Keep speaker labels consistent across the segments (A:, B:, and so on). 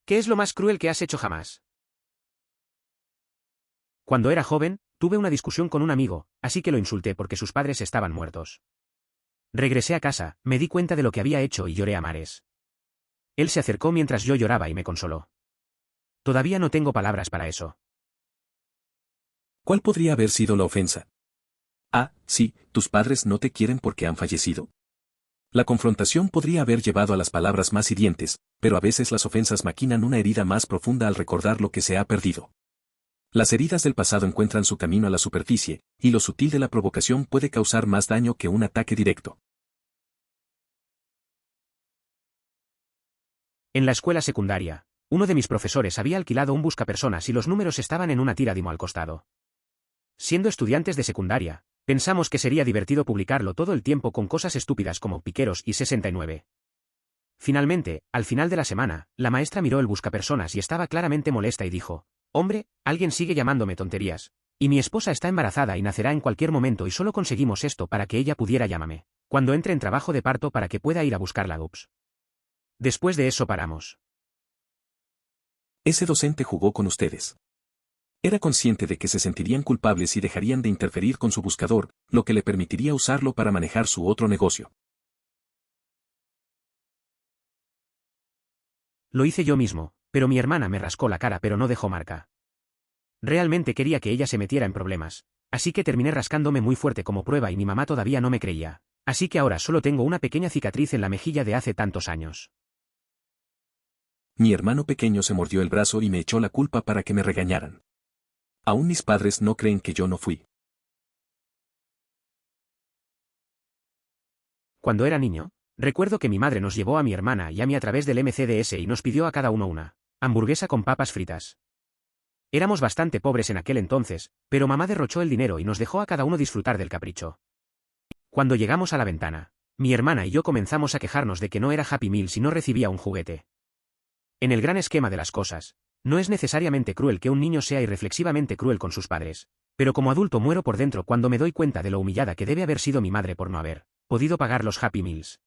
A: ¿Qué es lo más cruel que has hecho jamás? Cuando era joven, tuve una discusión con un amigo, así que lo insulté porque sus padres estaban muertos. Regresé a casa, me di cuenta de lo que había hecho y lloré a mares. Él se acercó mientras yo lloraba y me consoló. Todavía no tengo palabras para eso.
B: ¿Cuál podría haber sido la ofensa? Ah, sí, tus padres no te quieren porque han fallecido. La confrontación podría haber llevado a las palabras más hirientes, pero a veces las ofensas maquinan una herida más profunda al recordar lo que se ha perdido. Las heridas del pasado encuentran su camino a la superficie, y lo sutil de la provocación puede causar más daño que un ataque directo.
A: En la escuela secundaria, uno de mis profesores había alquilado un buscapersonas y los números estaban en una tira Dimo al costado. Siendo estudiantes de secundaria, pensamos que sería divertido publicarlo todo el tiempo con cosas estúpidas como piqueros y 69. Finalmente, al final de la semana, la maestra miró el buscapersonas y estaba claramente molesta y dijo: «Hombre, alguien sigue llamándome tonterías. Y mi esposa está embarazada y nacerá en cualquier momento y solo conseguimos esto para que ella pudiera llamarme cuando entre en trabajo de parto para que pueda ir a buscarla». Ups. Después de eso paramos.
B: Ese docente jugó con ustedes. Era consciente de que se sentirían culpables y dejarían de interferir con su buscador, lo que le permitiría usarlo para manejar su otro negocio.
A: Lo hice yo mismo, pero mi hermana me rascó la cara pero no dejó marca. Realmente quería que ella se metiera en problemas, así que terminé rascándome muy fuerte como prueba y mi mamá todavía no me creía, así que ahora solo tengo una pequeña cicatriz en la mejilla de hace tantos años.
B: Mi hermano pequeño se mordió el brazo y me echó la culpa para que me regañaran. Aún mis padres no creen que yo no fui.
A: Cuando era niño, recuerdo que mi madre nos llevó a mi hermana y a mí a través del MCDS y nos pidió a cada uno una hamburguesa con papas fritas. Éramos bastante pobres en aquel entonces, pero mamá derrochó el dinero y nos dejó a cada uno disfrutar del capricho. Cuando llegamos a la ventana, mi hermana y yo comenzamos a quejarnos de que no era Happy Meal si no recibía un juguete. En el gran esquema de las cosas, no es necesariamente cruel que un niño sea irreflexivamente cruel con sus padres, pero como adulto muero por dentro cuando me doy cuenta de lo humillada que debe haber sido mi madre por no haber podido pagar los Happy Meals.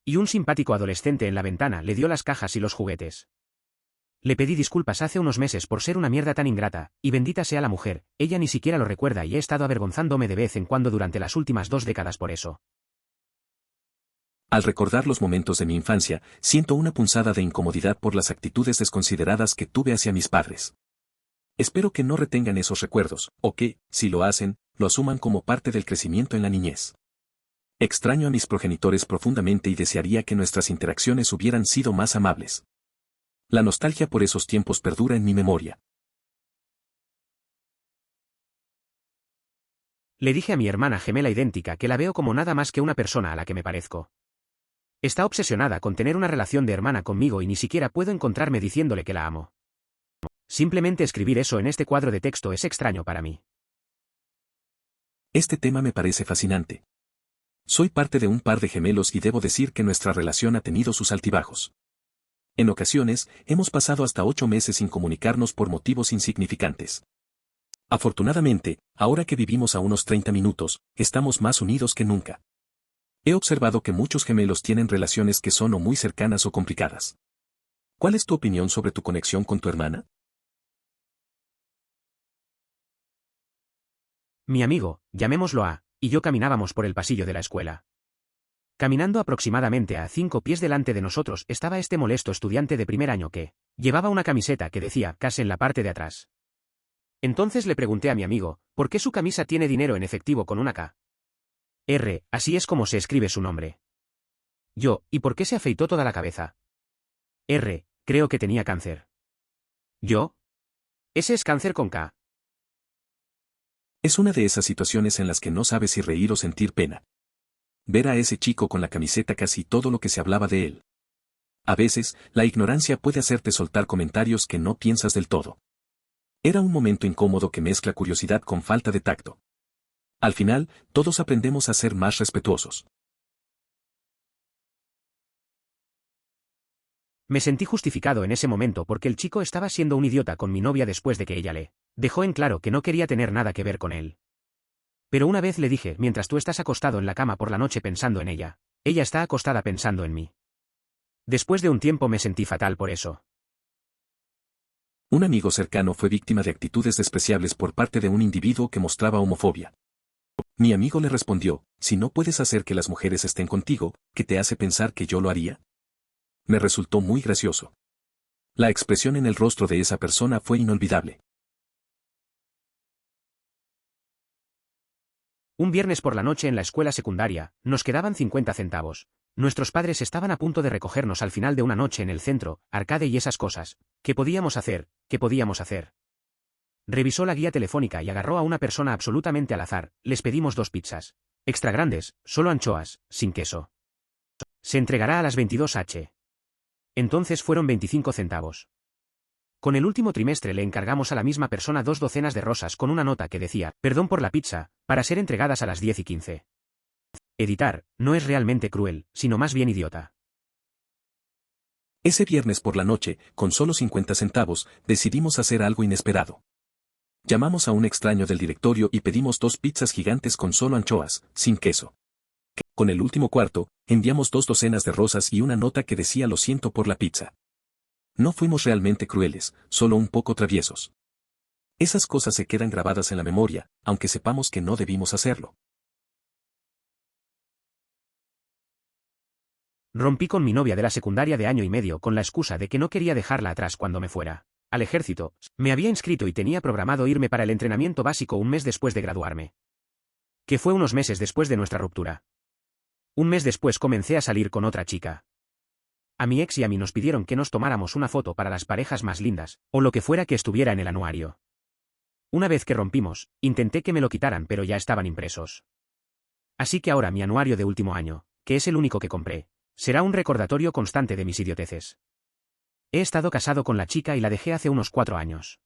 A: Y un simpático adolescente en la ventana le dio las cajas y los juguetes. Le pedí disculpas hace unos meses por ser una mierda tan ingrata, y bendita sea la mujer, ella ni siquiera lo recuerda y he estado avergonzándome de vez en cuando durante las últimas 2 décadas por eso.
B: Al recordar los momentos de mi infancia, siento una punzada de incomodidad por las actitudes desconsideradas que tuve hacia mis padres. Espero que no retengan esos recuerdos, o que, si lo hacen, lo asuman como parte del crecimiento en la niñez. Extraño a mis progenitores profundamente y desearía que nuestras interacciones hubieran sido más amables. La nostalgia por esos tiempos perdura en mi memoria.
A: Le dije a mi hermana gemela idéntica que la veo como nada más que una persona a la que me parezco. Está obsesionada con tener una relación de hermana conmigo y ni siquiera puedo encontrarme diciéndole que la amo. Simplemente escribir eso en este cuadro de texto es extraño para mí.
B: Este tema me parece fascinante. Soy parte de un par de gemelos y debo decir que nuestra relación ha tenido sus altibajos. En ocasiones, hemos pasado hasta 8 meses sin comunicarnos por motivos insignificantes. Afortunadamente, ahora que vivimos a unos 30 minutos, estamos más unidos que nunca. He observado que muchos gemelos tienen relaciones que son o muy cercanas o complicadas. ¿Cuál es tu opinión sobre tu conexión con tu hermana?
A: Mi amigo, llamémoslo A, y yo caminábamos por el pasillo de la escuela. Caminando aproximadamente a 5 pies delante de nosotros estaba este molesto estudiante de primer año que llevaba una camiseta que decía CAS en la parte de atrás. Entonces le pregunté a mi amigo, ¿por qué su camisa tiene dinero en efectivo con una K? Así es como se escribe su nombre. Yo, ¿y por qué se afeitó toda la cabeza? Creo que tenía cáncer. Yo. Ese es cáncer con K.
B: Es una de esas situaciones en las que no sabes si reír o sentir pena. Ver a ese chico con la camiseta casi todo lo que se hablaba de él. A veces, la ignorancia puede hacerte soltar comentarios que no piensas del todo. Era un momento incómodo que mezcla curiosidad con falta de tacto. Al final, todos aprendemos a ser más respetuosos.
A: Me sentí justificado en ese momento porque el chico estaba siendo un idiota con mi novia después de que ella le dejó en claro que no quería tener nada que ver con él. Pero una vez le dije, mientras tú estás acostado en la cama por la noche pensando en ella está acostada pensando en mí. Después de un tiempo me sentí fatal por eso.
B: Un amigo cercano fue víctima de actitudes despreciables por parte de un individuo que mostraba homofobia. Mi amigo le respondió, si no puedes hacer que las mujeres estén contigo, ¿qué te hace pensar que yo lo haría? Me resultó muy gracioso. La expresión en el rostro de esa persona fue inolvidable.
A: Un viernes por la noche en la escuela secundaria, nos quedaban 50 centavos. Nuestros padres estaban a punto de recogernos al final de una noche en el centro, arcade y esas cosas. ¿Qué podíamos hacer? ¿Qué podíamos hacer? Revisó la guía telefónica y agarró a una persona absolutamente al azar. Les pedimos 2 pizzas. Extra grandes, solo anchoas, sin queso. Se entregará a las 22h. Entonces fueron 25 centavos. Con el último trimestre le encargamos a la misma persona 2 docenas de rosas con una nota que decía, perdón por la pizza, para ser entregadas a las 10:15. Editar, no es realmente cruel, sino más bien idiota.
B: Ese viernes por la noche, con solo 50 centavos, decidimos hacer algo inesperado. Llamamos a un extraño del directorio y pedimos 2 pizzas gigantes con solo anchoas, sin queso. Con el último cuarto, enviamos 2 docenas de rosas y una nota que decía lo siento por la pizza. No fuimos realmente crueles, solo un poco traviesos. Esas cosas se quedan grabadas en la memoria, aunque sepamos que no debimos hacerlo.
A: Rompí con mi novia de la secundaria de año y medio con la excusa de que no quería dejarla atrás cuando me fuera al ejército. Me había inscrito y tenía programado irme para el entrenamiento básico un mes después de graduarme. Que fue unos meses después de nuestra ruptura. Un mes después comencé a salir con otra chica. A mi ex y a mí nos pidieron que nos tomáramos una foto para las parejas más lindas, o lo que fuera que estuviera en el anuario. Una vez que rompimos, intenté que me lo quitaran pero ya estaban impresos. Así que ahora mi anuario de último año, que es el único que compré, será un recordatorio constante de mis idioteces. He estado casado con la chica y la dejé hace unos 4 años.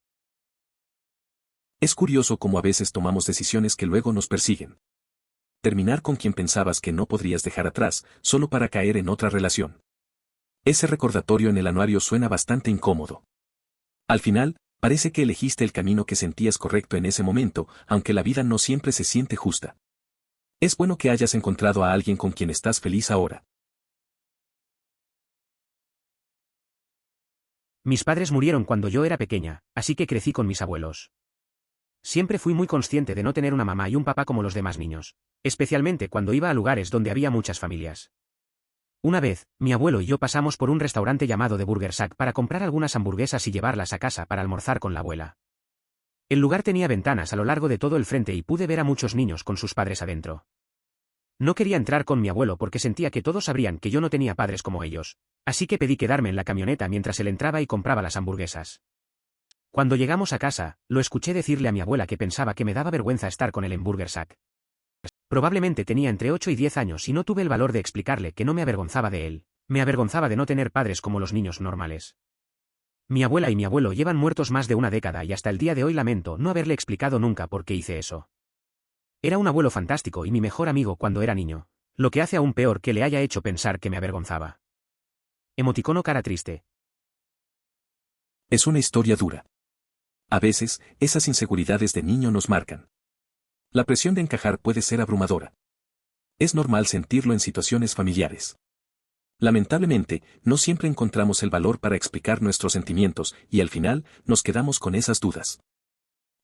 B: Es curioso cómo a veces tomamos decisiones que luego nos persiguen. Terminar con quien pensabas que no podrías dejar atrás, solo para caer en otra relación. Ese recordatorio en el anuario suena bastante incómodo. Al final, parece que elegiste el camino que sentías correcto en ese momento, aunque la vida no siempre se siente justa. Es bueno que hayas encontrado a alguien con quien estás feliz ahora.
A: Mis padres murieron cuando yo era pequeña, así que crecí con mis abuelos. Siempre fui muy consciente de no tener una mamá y un papá como los demás niños, especialmente cuando iba a lugares donde había muchas familias. Una vez, mi abuelo y yo pasamos por un restaurante llamado The Burger Shack para comprar algunas hamburguesas y llevarlas a casa para almorzar con la abuela. El lugar tenía ventanas a lo largo de todo el frente y pude ver a muchos niños con sus padres adentro. No quería entrar con mi abuelo porque sentía que todos sabrían que yo no tenía padres como ellos, así que pedí quedarme en la camioneta mientras él entraba y compraba las hamburguesas. Cuando llegamos a casa, lo escuché decirle a mi abuela que pensaba que me daba vergüenza estar con él en Burger Shack. Probablemente tenía entre 8 y 10 años y no tuve el valor de explicarle que no me avergonzaba de él, me avergonzaba de no tener padres como los niños normales. Mi abuela y mi abuelo llevan muertos más de una década y hasta el día de hoy lamento no haberle explicado nunca por qué hice eso. Era un abuelo fantástico y mi mejor amigo cuando era niño, lo que hace aún peor que le haya hecho pensar que me avergonzaba. Emoticono cara triste.
B: Es una historia dura. A veces, esas inseguridades de niño nos marcan. La presión de encajar puede ser abrumadora. Es normal sentirlo en situaciones familiares. Lamentablemente, no siempre encontramos el valor para explicar nuestros sentimientos y al final, nos quedamos con esas dudas.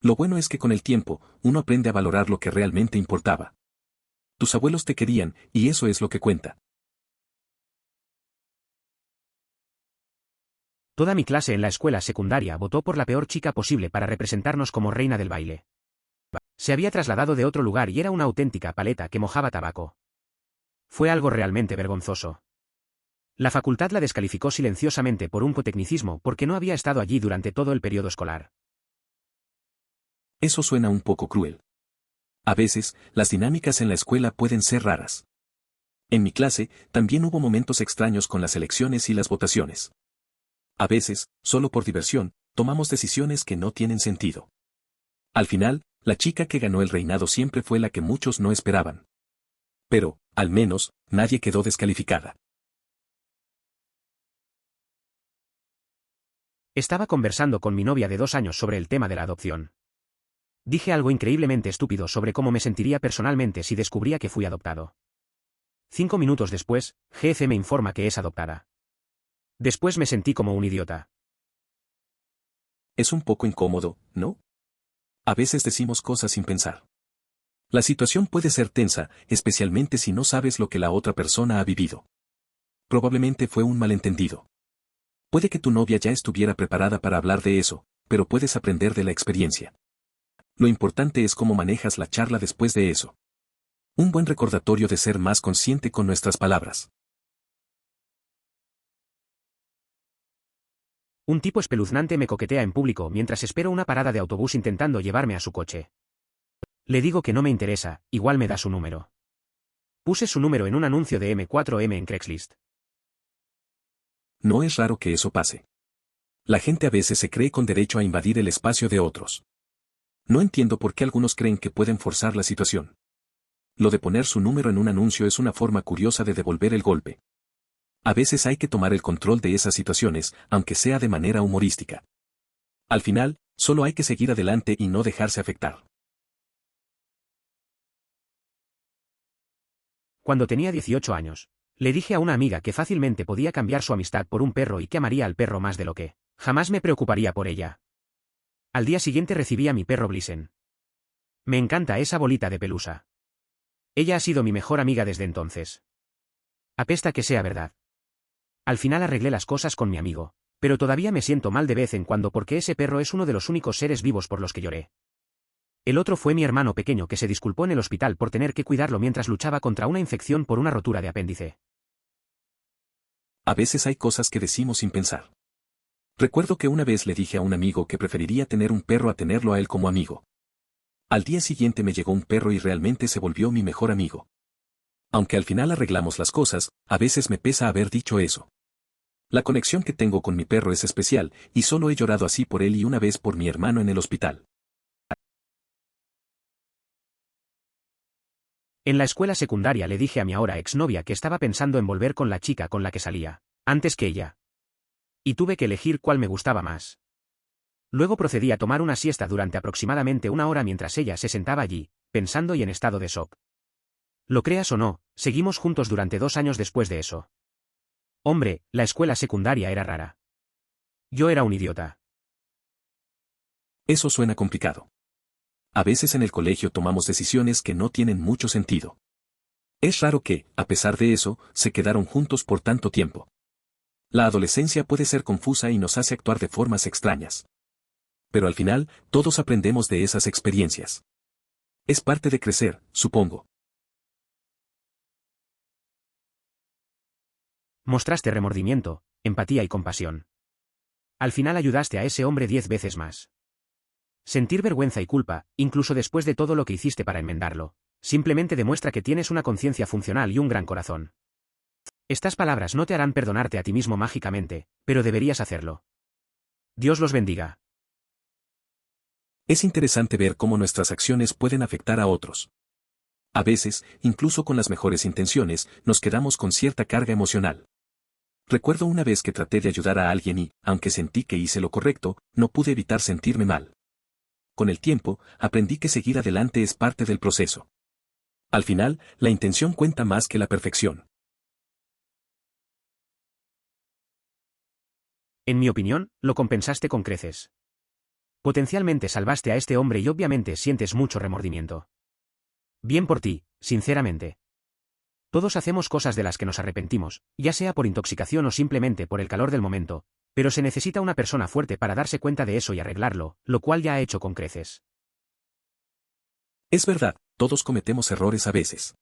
B: Lo bueno es que con el tiempo, uno aprende a valorar lo que realmente importaba. Tus abuelos te querían, y eso es lo que cuenta.
A: Toda mi clase en la escuela secundaria votó por la peor chica posible para representarnos como reina del baile. Se había trasladado de otro lugar y era una auténtica paleta que mojaba tabaco. Fue algo realmente vergonzoso. La facultad la descalificó silenciosamente por un cotecnicismo porque no había estado allí durante todo el periodo escolar.
B: Eso suena un poco cruel. A veces, las dinámicas en la escuela pueden ser raras. En mi clase, también hubo momentos extraños con las elecciones y las votaciones. A veces, solo por diversión, tomamos decisiones que no tienen sentido. Al final, la chica que ganó el reinado siempre fue la que muchos no esperaban. Pero, al menos, nadie quedó descalificada.
A: Estaba conversando con mi novia de 2 años sobre el tema de la adopción. Dije algo increíblemente estúpido sobre cómo me sentiría personalmente si descubría que fui adoptado. 5 minutos después, GF me informa que es adoptada. Después me sentí como un idiota.
B: Es un poco incómodo, ¿no? A veces decimos cosas sin pensar. La situación puede ser tensa, especialmente si no sabes lo que la otra persona ha vivido. Probablemente fue un malentendido. Puede que tu novia ya estuviera preparada para hablar de eso, pero puedes aprender de la experiencia. Lo importante es cómo manejas la charla después de eso. Un buen recordatorio de ser más consciente con nuestras palabras.
A: Un tipo espeluznante me coquetea en público mientras espero una parada de autobús intentando llevarme a su coche. Le digo que no me interesa, igual me da su número. Puse su número en un anuncio de M4M en Craigslist.
B: No es raro que eso pase. La gente a veces se cree con derecho a invadir el espacio de otros. No entiendo por qué algunos creen que pueden forzar la situación. Lo de poner su número en un anuncio es una forma curiosa de devolver el golpe. A veces hay que tomar el control de esas situaciones, aunque sea de manera humorística. Al final, solo hay que seguir adelante y no dejarse afectar.
A: Cuando tenía 18 años, le dije a una amiga que fácilmente podía cambiar su amistad por un perro y que amaría al perro más de lo que jamás me preocuparía por ella. Al día siguiente recibí a mi perro Blissen. Me encanta esa bolita de pelusa. Ella ha sido mi mejor amiga desde entonces. Apesta que sea verdad. Al final arreglé las cosas con mi amigo, pero todavía me siento mal de vez en cuando porque ese perro es uno de los únicos seres vivos por los que lloré. El otro fue mi hermano pequeño que se disculpó en el hospital por tener que cuidarlo mientras luchaba contra una infección por una rotura de apéndice.
B: A veces hay cosas que decimos sin pensar. Recuerdo que una vez le dije a un amigo que preferiría tener un perro a tenerlo a él como amigo. Al día siguiente me llegó un perro y realmente se volvió mi mejor amigo. Aunque al final arreglamos las cosas, a veces me pesa haber dicho eso. La conexión que tengo con mi perro es especial, y solo he llorado así por él y una vez por mi hermano en el hospital.
A: En la escuela secundaria le dije a mi ahora exnovia que estaba pensando en volver con la chica con la que salía, antes que ella. Y tuve que elegir cuál me gustaba más. Luego procedí a tomar una siesta durante aproximadamente una hora mientras ella se sentaba allí, pensando y en estado de shock. Lo creas o no, seguimos juntos durante 2 años después de eso. Hombre, la escuela secundaria era rara. Yo era un idiota.
B: Eso suena complicado. A veces en el colegio tomamos decisiones que no tienen mucho sentido. Es raro que, a pesar de eso, se quedaron juntos por tanto tiempo. La adolescencia puede ser confusa y nos hace actuar de formas extrañas. Pero al final, todos aprendemos de esas experiencias. Es parte de crecer, supongo.
A: Mostraste remordimiento, empatía y compasión. Al final ayudaste a ese hombre 10 veces más. Sentir vergüenza y culpa, incluso después de todo lo que hiciste para enmendarlo, simplemente demuestra que tienes una conciencia funcional y un gran corazón. Estas palabras no te harán perdonarte a ti mismo mágicamente, pero deberías hacerlo. Dios los bendiga.
B: Es interesante ver cómo nuestras acciones pueden afectar a otros. A veces, incluso con las mejores intenciones, nos quedamos con cierta carga emocional. Recuerdo una vez que traté de ayudar a alguien y, aunque sentí que hice lo correcto, no pude evitar sentirme mal. Con el tiempo, aprendí que seguir adelante es parte del proceso. Al final, la intención cuenta más que la perfección.
A: En mi opinión, lo compensaste con creces. Potencialmente salvaste a este hombre y obviamente sientes mucho remordimiento. Bien por ti, sinceramente. Todos hacemos cosas de las que nos arrepentimos, ya sea por intoxicación o simplemente por el calor del momento, pero se necesita una persona fuerte para darse cuenta de eso y arreglarlo, lo cual ya ha hecho con creces.
B: Es verdad, todos cometemos errores a veces.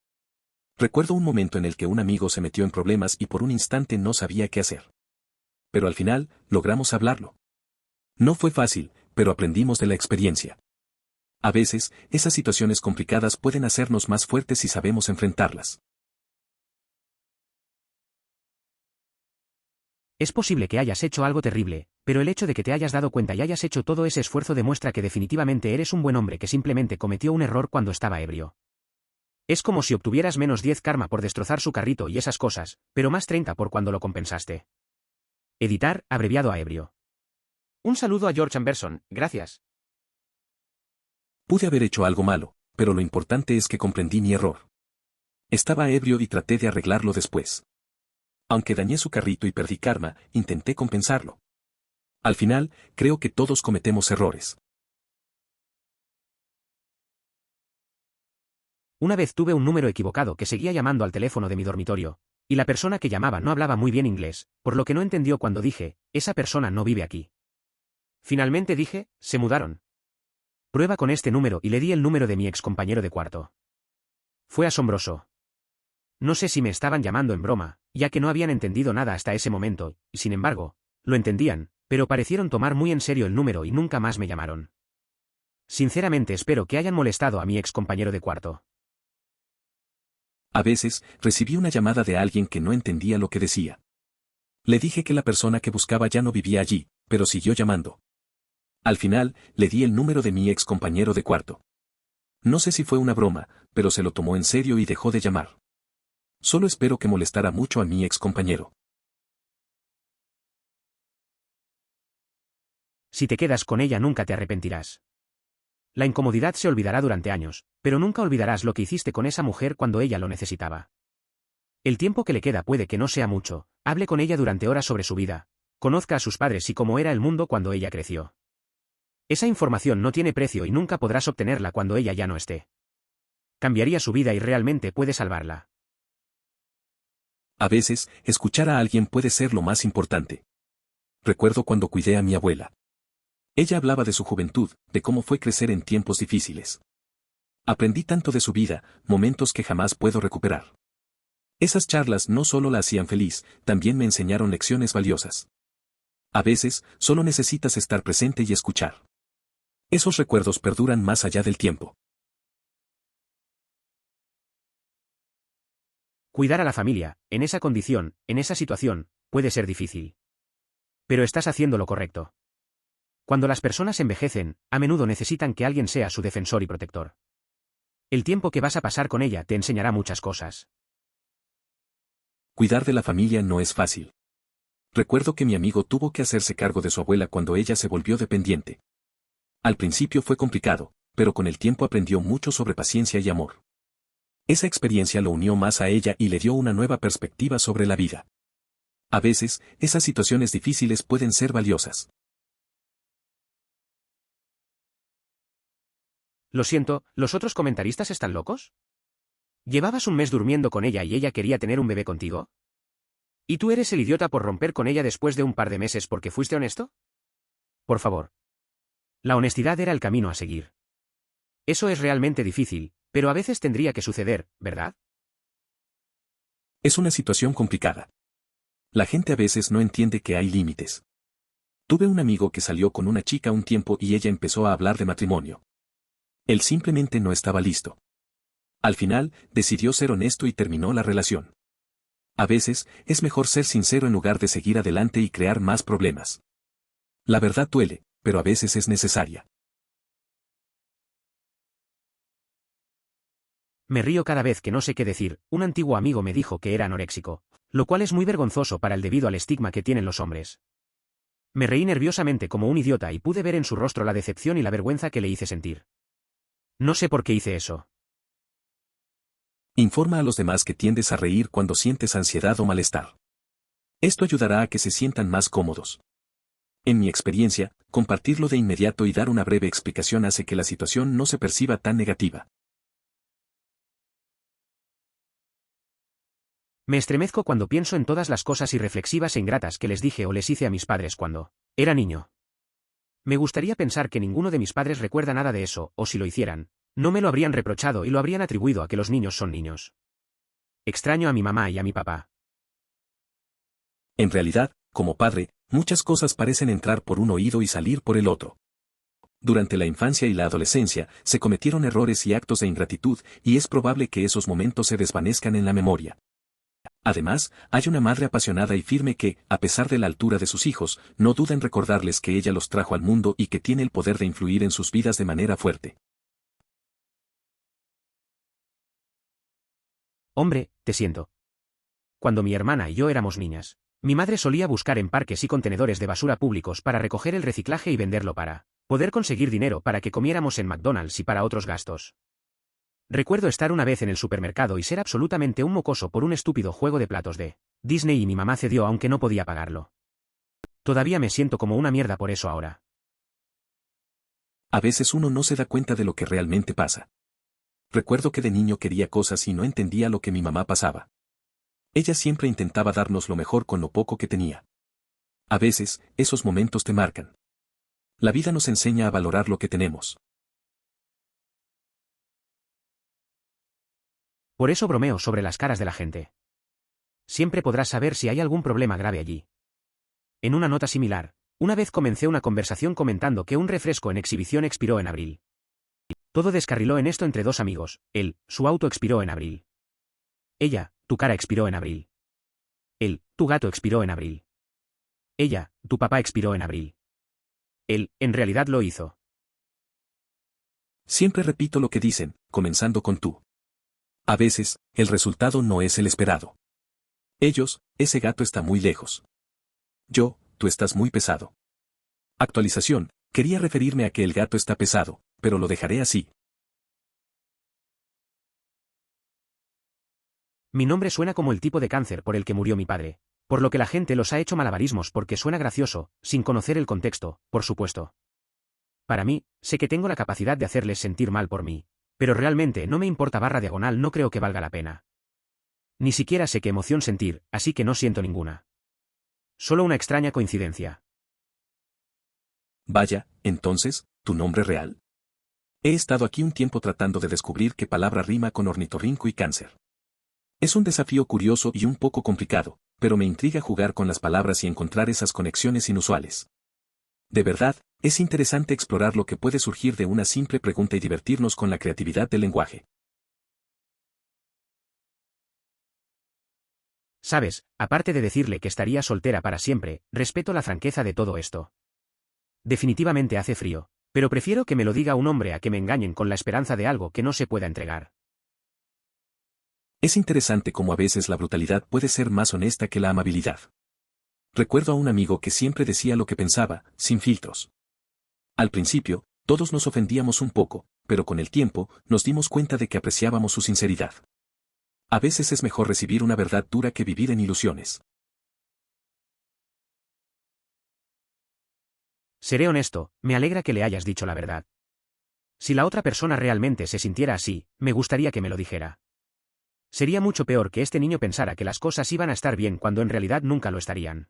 B: Recuerdo un momento en el que un amigo se metió en problemas y por un instante no sabía qué hacer. Pero al final, logramos hablarlo. No fue fácil, pero aprendimos de la experiencia. A veces, esas situaciones complicadas pueden hacernos más fuertes si sabemos enfrentarlas.
A: Es posible que hayas hecho algo terrible, pero el hecho de que te hayas dado cuenta y hayas hecho todo ese esfuerzo demuestra que definitivamente eres un buen hombre que simplemente cometió un error cuando estaba ebrio. Es como si obtuvieras menos 10 karma por destrozar su carrito y esas cosas, pero más 30 por cuando lo compensaste. Editar, abreviado a ebrio. Un saludo a George Amberson, gracias.
B: Pude haber hecho algo malo, pero lo importante es que comprendí mi error. Estaba ebrio y traté de arreglarlo después. Aunque dañé su carrito y perdí karma, intenté compensarlo. Al final, creo que todos cometemos errores.
A: Una vez tuve un número equivocado que seguía llamando al teléfono de mi dormitorio, y la persona que llamaba no hablaba muy bien inglés, por lo que no entendió cuando dije, esa persona no vive aquí. Finalmente dije, se mudaron. Prueba con este número y le di el número de mi ex compañero de cuarto. Fue asombroso. No sé si me estaban llamando en broma, ya que no habían entendido nada hasta ese momento, y sin embargo, lo entendían, pero parecieron tomar muy en serio el número y nunca más me llamaron. Sinceramente espero que hayan molestado a mi ex compañero de cuarto.
B: A veces, recibí una llamada de alguien que no entendía lo que decía. Le dije que la persona que buscaba ya no vivía allí, pero siguió llamando. Al final, le di el número de mi ex compañero de cuarto. No sé si fue una broma, pero se lo tomó en serio y dejó de llamar. Solo espero que molestara mucho a mi ex compañero.
A: Si te quedas con ella nunca te arrepentirás. La incomodidad se olvidará durante años, pero nunca olvidarás lo que hiciste con esa mujer cuando ella lo necesitaba. El tiempo que le queda puede que no sea mucho, hable con ella durante horas sobre su vida, conozca a sus padres y cómo era el mundo cuando ella creció. Esa información no tiene precio y nunca podrás obtenerla cuando ella ya no esté. Cambiaría su vida y realmente puede salvarla.
B: A veces, escuchar a alguien puede ser lo más importante. Recuerdo cuando cuidé a mi abuela. Ella hablaba de su juventud, de cómo fue crecer en tiempos difíciles. Aprendí tanto de su vida, momentos que jamás puedo recuperar. Esas charlas no solo la hacían feliz, también me enseñaron lecciones valiosas. A veces, solo necesitas estar presente y escuchar. Esos recuerdos perduran más allá del tiempo.
A: Cuidar a la familia, en esa condición, en esa situación, puede ser difícil. Pero estás haciendo lo correcto. Cuando las personas envejecen, a menudo necesitan que alguien sea su defensor y protector. El tiempo que vas a pasar con ella te enseñará muchas cosas.
B: Cuidar de la familia no es fácil. Recuerdo que mi amigo tuvo que hacerse cargo de su abuela cuando ella se volvió dependiente. Al principio fue complicado, pero con el tiempo aprendió mucho sobre paciencia y amor. Esa experiencia lo unió más a ella y le dio una nueva perspectiva sobre la vida. A veces, esas situaciones difíciles pueden ser valiosas.
A: Lo siento, ¿los otros comentaristas están locos? ¿Llevabas un mes durmiendo con ella y ella quería tener un bebé contigo? ¿Y tú eres el idiota por romper con ella después de un par de meses porque fuiste honesto? Por favor. La honestidad era el camino a seguir. Eso es realmente difícil, pero a veces tendría que suceder, ¿verdad?
B: Es una situación complicada. La gente a veces no entiende que hay límites. Tuve un amigo que salió con una chica un tiempo y ella empezó a hablar de matrimonio. Él simplemente no estaba listo. Al final, decidió ser honesto y terminó la relación. A veces, es mejor ser sincero en lugar de seguir adelante y crear más problemas. La verdad duele, pero a veces es necesaria.
A: Me río cada vez que no sé qué decir. Un antiguo amigo me dijo que era anoréxico, lo cual es muy vergonzoso para él debido al estigma que tienen los hombres. Me reí nerviosamente como un idiota y pude ver en su rostro la decepción y la vergüenza que le hice sentir. No sé por qué hice eso.
B: Informa a los demás que tiendes a reír cuando sientes ansiedad o malestar. Esto ayudará a que se sientan más cómodos. En mi experiencia, compartirlo de inmediato y dar una breve explicación hace que la situación no se perciba tan negativa.
A: Me estremezco cuando pienso en todas las cosas irreflexivas e ingratas que les dije o les hice a mis padres cuando era niño. Me gustaría pensar que ninguno de mis padres recuerda nada de eso, o si lo hicieran, no me lo habrían reprochado y lo habrían atribuido a que los niños son niños. Extraño a mi mamá y a mi papá.
B: En realidad, como padre, muchas cosas parecen entrar por un oído y salir por el otro. Durante la infancia y la adolescencia, se cometieron errores y actos de ingratitud, y es probable que esos momentos se desvanezcan en la memoria. Además, hay una madre apasionada y firme que, a pesar de la altura de sus hijos, no duda en recordarles que ella los trajo al mundo y que tiene el poder de influir en sus vidas de manera fuerte.
A: Hombre, te siento. Cuando mi hermana y yo éramos niñas, mi madre solía buscar en parques y contenedores de basura públicos para recoger el reciclaje y venderlo para poder conseguir dinero para que comiéramos en McDonald's y para otros gastos. Recuerdo estar una vez en el supermercado y ser absolutamente un mocoso por un estúpido juego de platos de Disney y mi mamá cedió aunque no podía pagarlo. Todavía me siento como una mierda por eso ahora.
B: A veces uno no se da cuenta de lo que realmente pasa. Recuerdo que de niño quería cosas y no entendía lo que mi mamá pasaba. Ella siempre intentaba darnos lo mejor con lo poco que tenía. A veces, esos momentos te marcan. La vida nos enseña a valorar lo que tenemos.
A: Por eso bromeo sobre las caras de la gente. Siempre podrás saber si hay algún problema grave allí. En una nota similar, una vez comencé una conversación comentando que un refresco en exhibición expiró en abril. Todo descarriló en esto entre dos amigos. Él, su auto expiró en abril. Ella, tu cara expiró en abril. Él, tu gato expiró en abril. Ella, tu papá expiró en abril. Él, en realidad lo hizo.
B: Siempre repito lo que dicen, comenzando con tú. A veces, el resultado no es el esperado. Ellos, ese gato está muy lejos. Yo, tú estás muy pesado. Actualización, quería referirme a que el gato está pesado, pero lo dejaré así.
A: Mi nombre suena como el tipo de cáncer por el que murió mi padre, por lo que la gente los ha hecho malabarismos porque suena gracioso, sin conocer el contexto, por supuesto. Para mí, sé que tengo la capacidad de hacerles sentir mal por mí, pero realmente no me importa /diagonal, no creo que valga la pena. Ni siquiera sé qué emoción sentir, así que no siento ninguna. Solo una extraña coincidencia.
B: Vaya, entonces, ¿tu nombre real? He estado aquí un tiempo tratando de descubrir qué palabra rima con ornitorrinco y cáncer. Es un desafío curioso y un poco complicado, pero me intriga jugar con las palabras y encontrar esas conexiones inusuales. De verdad, es interesante explorar lo que puede surgir de una simple pregunta y divertirnos con la creatividad del lenguaje.
A: Sabes, aparte de decirle que estaría soltera para siempre, respeto la franqueza de todo esto. Definitivamente hace frío, pero prefiero que me lo diga un hombre a que me engañen con la esperanza de algo que no se pueda entregar.
B: Es interesante cómo a veces la brutalidad puede ser más honesta que la amabilidad. Recuerdo a un amigo que siempre decía lo que pensaba, sin filtros. Al principio, todos nos ofendíamos un poco, pero con el tiempo, nos dimos cuenta de que apreciábamos su sinceridad. A veces es mejor recibir una verdad dura que vivir en ilusiones.
A: Seré honesto, me alegra que le hayas dicho la verdad. Si la otra persona realmente se sintiera así, me gustaría que me lo dijera. Sería mucho peor que este niño pensara que las cosas iban a estar bien cuando en realidad nunca lo estarían.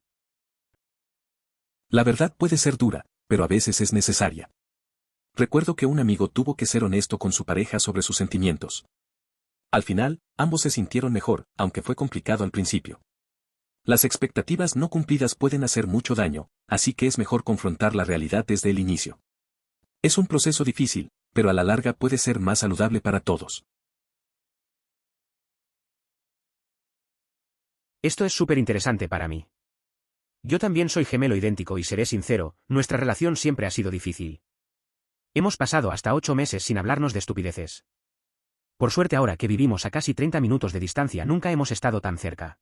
B: La verdad puede ser dura, pero a veces es necesaria. Recuerdo que un amigo tuvo que ser honesto con su pareja sobre sus sentimientos. Al final, ambos se sintieron mejor, aunque fue complicado al principio. Las expectativas no cumplidas pueden hacer mucho daño, así que es mejor confrontar la realidad desde el inicio. Es un proceso difícil, pero a la larga puede ser más saludable para todos.
A: Esto es súper interesante para mí. Yo también soy gemelo idéntico y seré sincero, nuestra relación siempre ha sido difícil. Hemos pasado hasta 8 meses sin hablarnos de estupideces. Por suerte ahora que vivimos a casi 30 minutos de distancia nunca hemos estado tan cerca.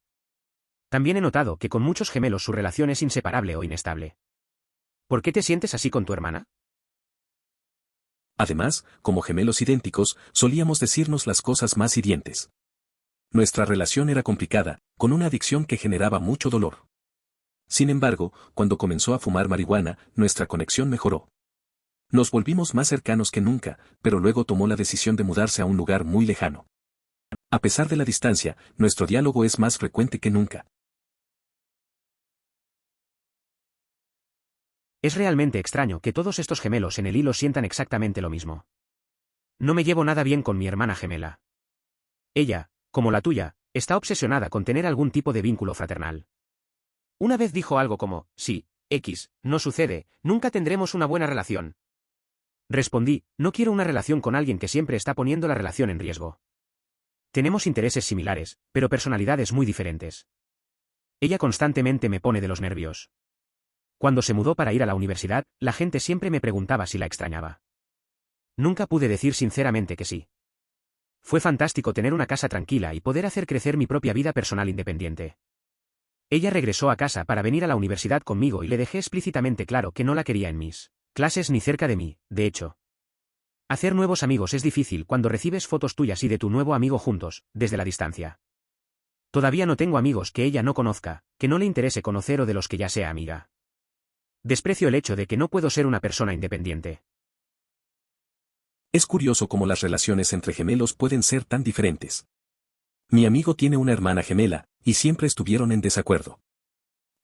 A: También he notado que con muchos gemelos su relación es inseparable o inestable. ¿Por qué te sientes así con tu hermana?
B: Además, como gemelos idénticos, solíamos decirnos las cosas más hirientes. Nuestra relación era complicada, con una adicción que generaba mucho dolor. Sin embargo, cuando comenzó a fumar marihuana, nuestra conexión mejoró. Nos volvimos más cercanos que nunca, pero luego tomó la decisión de mudarse a un lugar muy lejano. A pesar de la distancia, nuestro diálogo es más frecuente que nunca.
A: Es realmente extraño que todos estos gemelos en el hilo sientan exactamente lo mismo. No me llevo nada bien con mi hermana gemela. Ella, como la tuya, está obsesionada con tener algún tipo de vínculo fraternal. Una vez dijo algo como, sí, no sucede, nunca tendremos una buena relación. Respondí, no quiero una relación con alguien que siempre está poniendo la relación en riesgo. Tenemos intereses similares, pero personalidades muy diferentes. Ella constantemente me pone de los nervios. Cuando se mudó para ir a la universidad, la gente siempre me preguntaba si la extrañaba. Nunca pude decir sinceramente que sí. Fue fantástico tener una casa tranquila y poder hacer crecer mi propia vida personal independiente. Ella regresó a casa para venir a la universidad conmigo y le dejé explícitamente claro que no la quería en mis clases ni cerca de mí, de hecho. Hacer nuevos amigos es difícil cuando recibes fotos tuyas y de tu nuevo amigo juntos, desde la distancia. Todavía no tengo amigos que ella no conozca, que no le interese conocer o de los que ya sea amiga. Desprecio el hecho de que no puedo ser una persona independiente.
B: Es curioso cómo las relaciones entre gemelos pueden ser tan diferentes. Mi amigo tiene una hermana gemela, y siempre estuvieron en desacuerdo.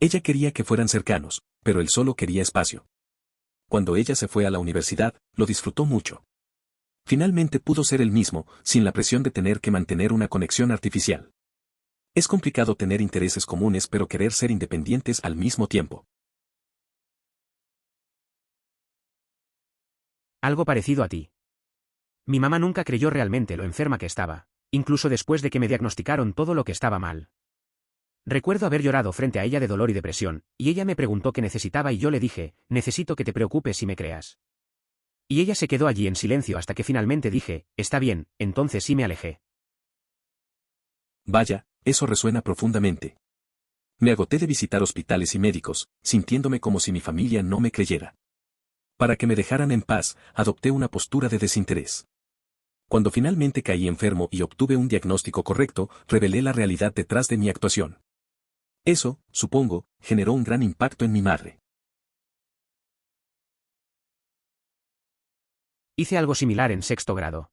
B: Ella quería que fueran cercanos, pero él solo quería espacio. Cuando ella se fue a la universidad, lo disfrutó mucho. Finalmente pudo ser él mismo, sin la presión de tener que mantener una conexión artificial. Es complicado tener intereses comunes pero querer ser independientes al mismo tiempo.
A: Algo parecido a ti. Mi mamá nunca creyó realmente lo enferma que estaba, incluso después de que me diagnosticaron todo lo que estaba mal. Recuerdo haber llorado frente a ella de dolor y depresión, y ella me preguntó qué necesitaba y yo le dije, necesito que te preocupes y me creas. Y ella se quedó allí en silencio hasta que finalmente dije, está bien, entonces sí me alejé.
B: Vaya, eso resuena profundamente. Me agoté de visitar hospitales y médicos, sintiéndome como si mi familia no me creyera. Para que me dejaran en paz, adopté una postura de desinterés. Cuando finalmente caí enfermo y obtuve un diagnóstico correcto, revelé la realidad detrás de mi actuación. Eso, supongo, generó un gran impacto en mi madre.
A: Hice algo similar en sexto grado.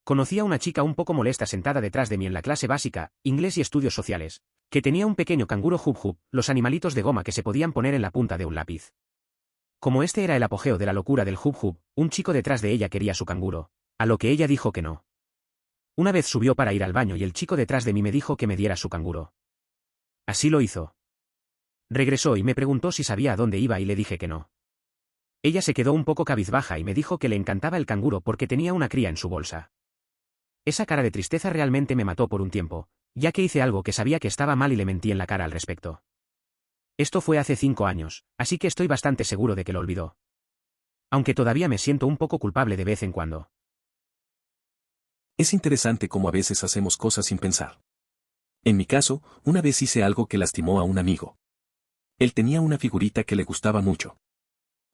A: Conocí a una chica un poco molesta sentada detrás de mí en la clase básica, inglés y estudios sociales, que tenía un pequeño canguro hub hub, los animalitos de goma que se podían poner en la punta de un lápiz. Como este era el apogeo de la locura del hub hub, un chico detrás de ella quería su canguro, a lo que ella dijo que no. Una vez subió para ir al baño y el chico detrás de mí me dijo que me diera su canguro. Así lo hizo. Regresó y me preguntó si sabía a dónde iba y le dije que no. Ella se quedó un poco cabizbaja y me dijo que le encantaba el canguro porque tenía una cría en su bolsa. Esa cara de tristeza realmente me mató por un tiempo, ya que hice algo que sabía que estaba mal y le mentí en la cara al respecto. Esto fue hace 5 años, así que estoy bastante seguro de que lo olvidó. Aunque todavía me siento un poco culpable de vez en cuando.
B: Es interesante cómo a veces hacemos cosas sin pensar. En mi caso, una vez hice algo que lastimó a un amigo. Él tenía una figurita que le gustaba mucho.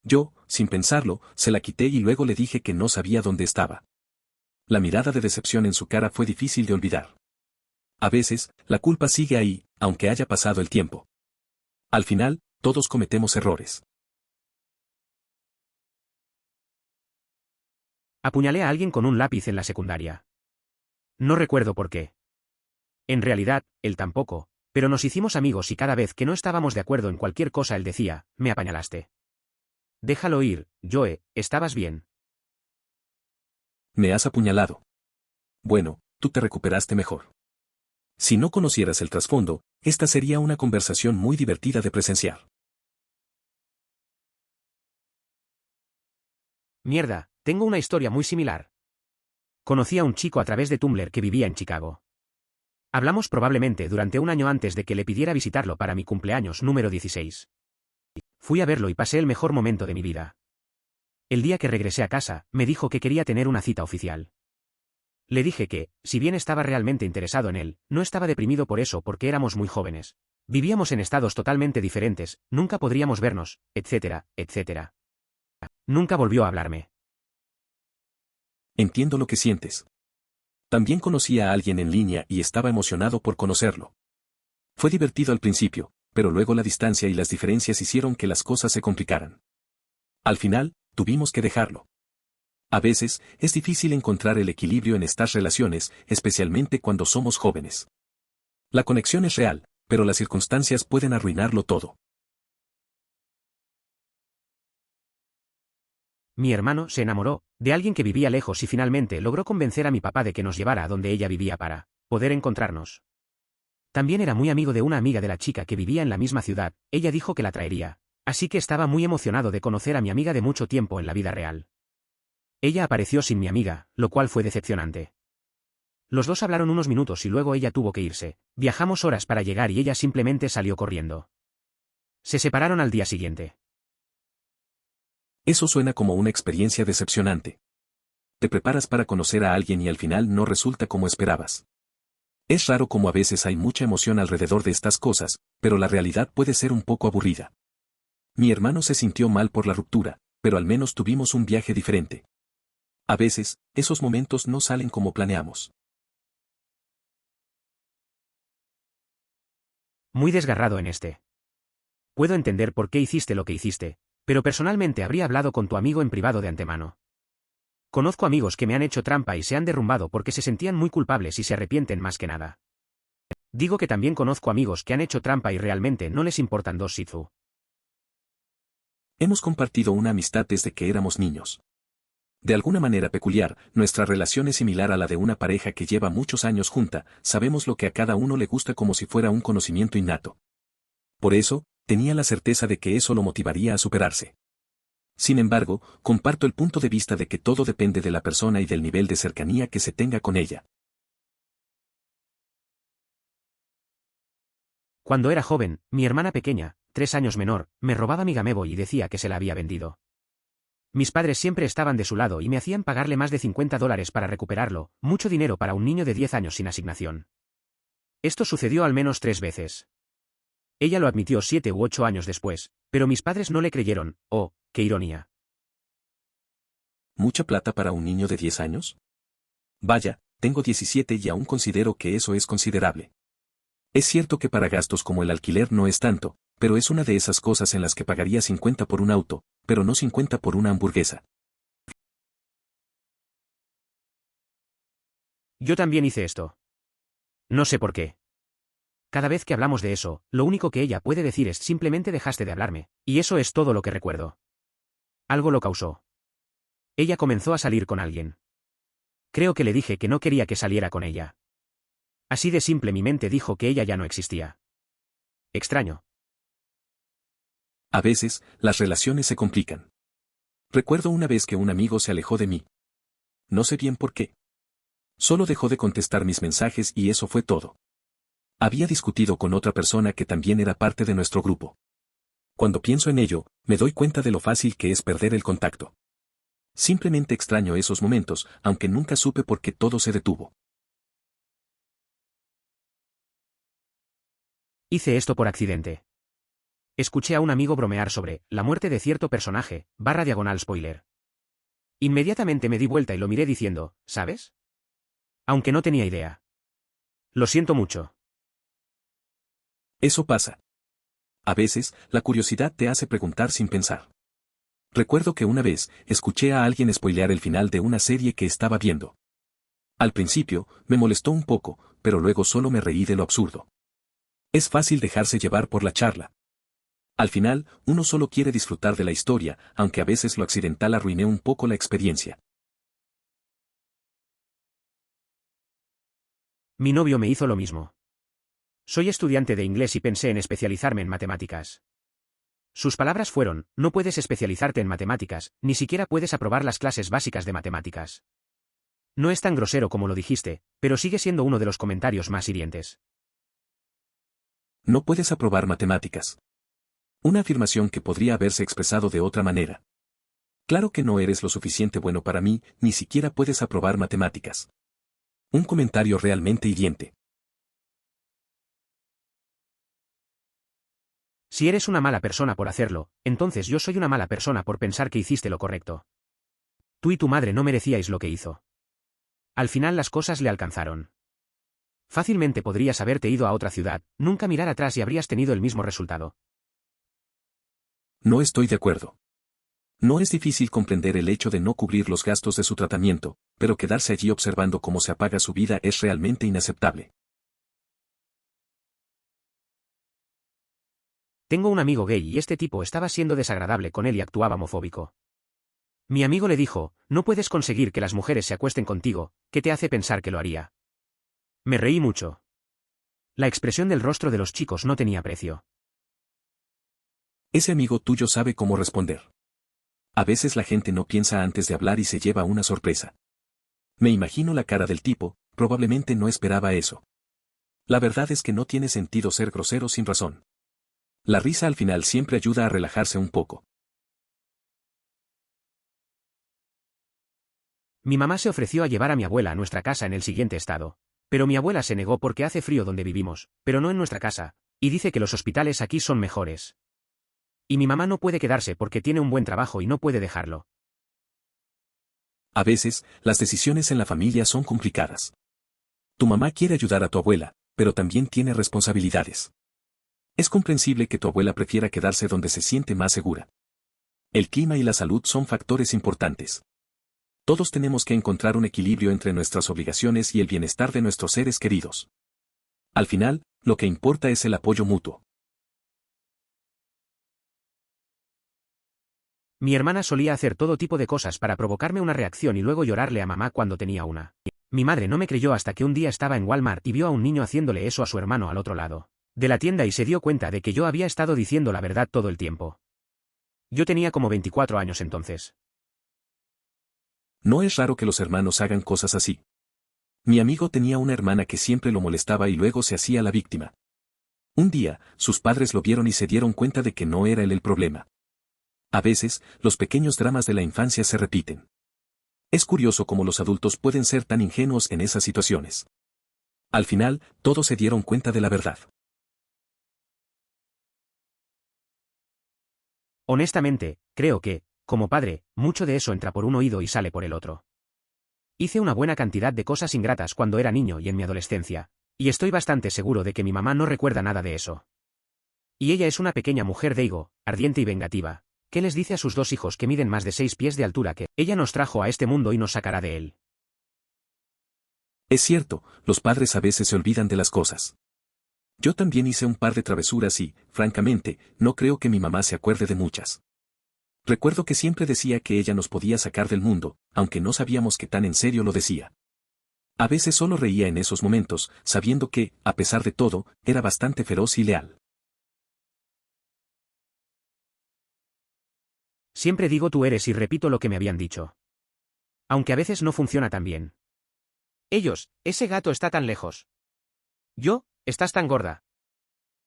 B: Yo, sin pensarlo, se la quité y luego le dije que no sabía dónde estaba. La mirada de decepción en su cara fue difícil de olvidar. A veces, la culpa sigue ahí, aunque haya pasado el tiempo. Al final, todos cometemos errores.
A: Apuñalé a alguien con un lápiz en la secundaria. No recuerdo por qué. En realidad, él tampoco, pero nos hicimos amigos y cada vez que no estábamos de acuerdo en cualquier cosa él decía, me apañalaste. Déjalo ir, Joe, estabas bien.
B: Me has apuñalado. Bueno, tú te recuperaste mejor. Si no conocieras el trasfondo, esta sería una conversación muy divertida de presenciar.
A: Mierda, tengo una historia muy similar. Conocí a un chico a través de Tumblr que vivía en Chicago. Hablamos probablemente durante un año antes de que le pidiera visitarlo para mi cumpleaños número 16. Fui a verlo y pasé el mejor momento de mi vida. El día que regresé a casa, me dijo que quería tener una cita oficial. Le dije que, si bien estaba realmente interesado en él, no estaba deprimido por eso porque éramos muy jóvenes. Vivíamos en estados totalmente diferentes, nunca podríamos vernos, etcétera, etcétera. Nunca volvió a hablarme.
B: Entiendo lo que sientes. También conocí a alguien en línea y estaba emocionado por conocerlo. Fue divertido al principio, pero luego la distancia y las diferencias hicieron que las cosas se complicaran. Al final, tuvimos que dejarlo. A veces, es difícil encontrar el equilibrio en estas relaciones, especialmente cuando somos jóvenes. La conexión es real, pero las circunstancias pueden arruinarlo todo.
A: Mi hermano se enamoró de alguien que vivía lejos y finalmente logró convencer a mi papá de que nos llevara a donde ella vivía para poder encontrarnos. También era muy amigo de una amiga de la chica que vivía en la misma ciudad, ella dijo que la traería, así que estaba muy emocionado de conocer a mi amiga de mucho tiempo en la vida real. Ella apareció sin mi amiga, lo cual fue decepcionante. Los dos hablaron unos minutos y luego ella tuvo que irse, viajamos horas para llegar y ella simplemente salió corriendo. Se separaron al día siguiente.
B: Eso suena como una experiencia decepcionante. Te preparas para conocer a alguien y al final no resulta como esperabas. Es raro como a veces hay mucha emoción alrededor de estas cosas, pero la realidad puede ser un poco aburrida. Mi hermano se sintió mal por la ruptura, pero al menos tuvimos un viaje diferente. A veces, esos momentos no salen como planeamos.
A: Muy desgarrado en este Puedo entender por qué hiciste lo que hiciste, pero personalmente habría hablado con tu amigo en privado de antemano. Conozco amigos que me han hecho trampa y se han derrumbado porque se sentían muy culpables y se arrepienten más que nada. Digo que también conozco amigos que han hecho trampa y realmente no les importan dos Shih Tzu.
B: Hemos compartido una amistad desde que éramos niños. De alguna manera peculiar, nuestra relación es similar a la de una pareja que lleva muchos años junta, sabemos lo que a cada uno le gusta como si fuera un conocimiento innato. Por eso, tenía la certeza de que eso lo motivaría a superarse. Sin embargo, comparto el punto de vista de que todo depende de la persona y del nivel de cercanía que se tenga con ella.
A: Cuando era joven, mi hermana pequeña, 3 años menor, me robaba mi Gameboy y decía que se la había vendido. Mis padres siempre estaban de su lado y me hacían pagarle más de $50 para recuperarlo, mucho dinero para un niño de 10 años sin asignación. Esto sucedió al menos 3 veces. Ella lo admitió 7 u 8 años después, pero mis padres no le creyeron. Oh, qué ironía.
B: ¿Mucha plata para un niño de 10 años? Vaya, tengo 17 y aún considero que eso es considerable. Es cierto que para gastos como el alquiler no es tanto, pero es una de esas cosas en las que pagaría 50 por un auto, pero no 50 por una hamburguesa.
A: Yo también hice esto. No sé por qué. Cada vez que hablamos de eso, lo único que ella puede decir es simplemente dejaste de hablarme, y eso es todo lo que recuerdo. Algo lo causó. Ella comenzó a salir con alguien. Creo que le dije que no quería que saliera con ella. Así de simple mi mente dijo que ella ya no existía. Extraño.
B: A veces, las relaciones se complican. Recuerdo una vez que un amigo se alejó de mí. No sé bien por qué. Solo dejó de contestar mis mensajes y eso fue todo. Había discutido con otra persona que también era parte de nuestro grupo. Cuando pienso en ello, me doy cuenta de lo fácil que es perder el contacto. Simplemente extraño esos momentos, aunque nunca supe por qué todo se detuvo.
A: Hice esto por accidente. Escuché a un amigo bromear sobre la muerte de cierto personaje, /diagonal spoiler. Inmediatamente me di vuelta y lo miré diciendo, ¿sabes? Aunque no tenía idea. Lo siento mucho.
B: Eso pasa. A veces, la curiosidad te hace preguntar sin pensar. Recuerdo que una vez, escuché a alguien spoilear el final de una serie que estaba viendo. Al principio, me molestó un poco, pero luego solo me reí de lo absurdo. Es fácil dejarse llevar por la charla. Al final, uno solo quiere disfrutar de la historia, aunque a veces lo accidental arruine un poco la experiencia.
A: Mi novio me hizo lo mismo. Soy estudiante de inglés y pensé en especializarme en matemáticas. Sus palabras fueron, no puedes especializarte en matemáticas, ni siquiera puedes aprobar las clases básicas de matemáticas. No es tan grosero como lo dijiste, pero sigue siendo uno de los comentarios más hirientes.
B: No puedes aprobar matemáticas. Una afirmación que podría haberse expresado de otra manera. Claro que no eres lo suficiente bueno para mí, ni siquiera puedes aprobar matemáticas. Un comentario realmente hiriente.
A: Si eres una mala persona por hacerlo, entonces yo soy una mala persona por pensar que hiciste lo correcto. Tú y tu madre no merecíais lo que hizo. Al final las cosas le alcanzaron. Fácilmente podrías haberte ido a otra ciudad, nunca mirar atrás y habrías tenido el mismo resultado.
B: No estoy de acuerdo. No es difícil comprender el hecho de no cubrir los gastos de su tratamiento, pero quedarse allí observando cómo se apaga su vida es realmente inaceptable.
A: Tengo un amigo gay y este tipo estaba siendo desagradable con él y actuaba homofóbico. Mi amigo le dijo, no puedes conseguir que las mujeres se acuesten contigo, ¿qué te hace pensar que lo haría? Me reí mucho. La expresión del rostro de los chicos no tenía precio.
B: Ese amigo tuyo sabe cómo responder. A veces la gente no piensa antes de hablar y se lleva una sorpresa. Me imagino la cara del tipo, probablemente no esperaba eso. La verdad es que no tiene sentido ser grosero sin razón. La risa al final siempre ayuda a relajarse un poco.
A: Mi mamá se ofreció a llevar a mi abuela a nuestra casa en el siguiente estado. Pero mi abuela se negó porque hace frío donde vivimos, pero no en nuestra casa, y dice que los hospitales aquí son mejores. Y mi mamá no puede quedarse porque tiene un buen trabajo y no puede dejarlo.
B: A veces, las decisiones en la familia son complicadas. Tu mamá quiere ayudar a tu abuela, pero también tiene responsabilidades. Es comprensible que tu abuela prefiera quedarse donde se siente más segura. El clima y la salud son factores importantes. Todos tenemos que encontrar un equilibrio entre nuestras obligaciones y el bienestar de nuestros seres queridos. Al final, lo que importa es el apoyo mutuo.
A: Mi hermana solía hacer todo tipo de cosas para provocarme una reacción y luego llorarle a mamá cuando tenía una. Mi madre no me creyó hasta que un día estaba en Walmart y vio a un niño haciéndole eso a su hermano al otro lado de la tienda y se dio cuenta de que yo había estado diciendo la verdad todo el tiempo. Yo tenía como 24 años entonces.
B: No es raro que los hermanos hagan cosas así. Mi amigo tenía una hermana que siempre lo molestaba y luego se hacía la víctima. Un día, sus padres lo vieron y se dieron cuenta de que no era él el problema. A veces, los pequeños dramas de la infancia se repiten. Es curioso cómo los adultos pueden ser tan ingenuos en esas situaciones. Al final, todos se dieron cuenta de la verdad.
A: Honestamente, creo que, como padre, mucho de eso entra por un oído y sale por el otro. Hice una buena cantidad de cosas ingratas cuando era niño y en mi adolescencia, y estoy bastante seguro de que mi mamá no recuerda nada de eso. Y ella es una pequeña mujer deigo, ardiente y vengativa, que les dice a sus dos hijos que miden más de 6 pies de altura que ella nos trajo a este mundo y nos sacará de él.
B: Es cierto, los padres a veces se olvidan de las cosas. Yo también hice un par de travesuras y, francamente, no creo que mi mamá se acuerde de muchas. Recuerdo que siempre decía que ella nos podía sacar del mundo, aunque no sabíamos que tan en serio lo decía. A veces solo reía en esos momentos, sabiendo que, a pesar de todo, era bastante feroz y leal.
A: Siempre digo tú eres y repito lo que me habían dicho. Aunque a veces no funciona tan bien. Ellos, ese gato está tan lejos. Yo, estás tan gorda.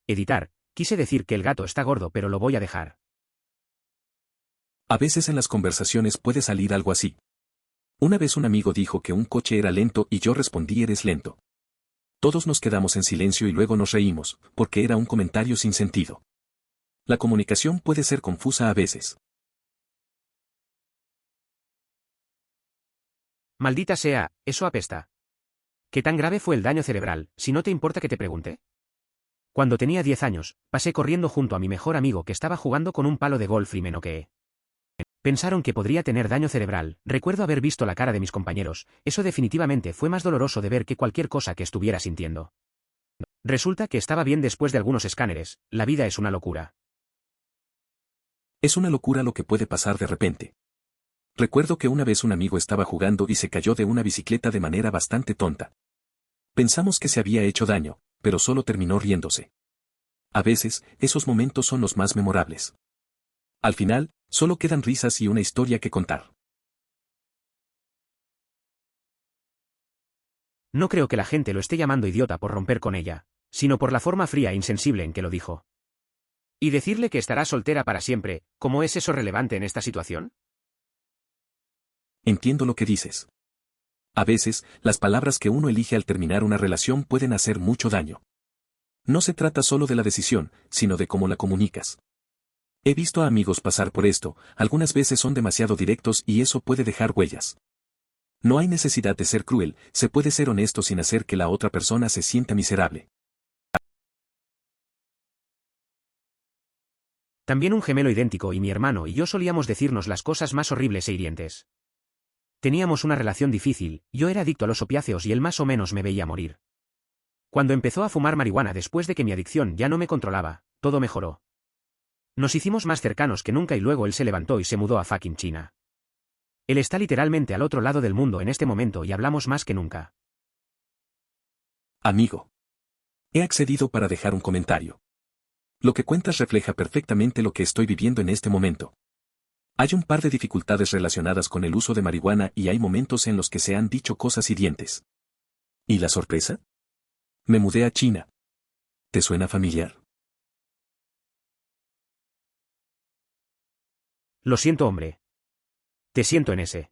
A: Editar, quise decir que el gato está gordo pero lo voy a dejar.
B: A veces en las conversaciones puede salir algo así. Una vez un amigo dijo que un coche era lento y yo respondí eres lento. Todos nos quedamos en silencio y luego nos reímos, porque era un comentario sin sentido. La comunicación puede ser confusa a veces.
A: Maldita sea, eso apesta. ¿Qué tan grave fue el daño cerebral, si no te importa que te pregunte? Cuando tenía 10 años, pasé corriendo junto a mi mejor amigo que estaba jugando con un palo de golf y me noqueé. Pensaron que podría tener daño cerebral, recuerdo haber visto la cara de mis compañeros, eso definitivamente fue más doloroso de ver que cualquier cosa que estuviera sintiendo. Resulta que estaba bien después de algunos escáneres, la vida es una locura.
B: Es una locura lo que puede pasar de repente. Recuerdo que una vez un amigo estaba jugando y se cayó de una bicicleta de manera bastante tonta. Pensamos que se había hecho daño, pero solo terminó riéndose. A veces, esos momentos son los más memorables. Al final, solo quedan risas y una historia que contar.
A: No creo que la gente lo esté llamando idiota por romper con ella, sino por la forma fría e insensible en que lo dijo. ¿Y decirle que estará soltera para siempre, cómo es eso relevante en esta situación?
B: Entiendo lo que dices. A veces, las palabras que uno elige al terminar una relación pueden hacer mucho daño. No se trata solo de la decisión, sino de cómo la comunicas. He visto a amigos pasar por esto, algunas veces son demasiado directos y eso puede dejar huellas. No hay necesidad de ser cruel, se puede ser honesto sin hacer que la otra persona se sienta miserable.
A: También un gemelo idéntico y mi hermano y yo solíamos decirnos las cosas más horribles e hirientes. Teníamos una relación difícil, yo era adicto a los opiáceos y él más o menos me veía morir. Cuando empezó a fumar marihuana después de que mi adicción ya no me controlaba, todo mejoró. Nos hicimos más cercanos que nunca y luego él se levantó y se mudó a fucking China. Él está literalmente al otro lado del mundo en este momento y hablamos más que nunca.
B: Amigo. He accedido para dejar un comentario. Lo que cuentas refleja perfectamente lo que estoy viviendo en este momento. Hay un par de dificultades relacionadas con el uso de marihuana y hay momentos en los que se han dicho cosas hirientes. ¿Y la sorpresa? Me mudé a China. ¿Te suena familiar?
A: Lo siento, hombre. Te siento en ese.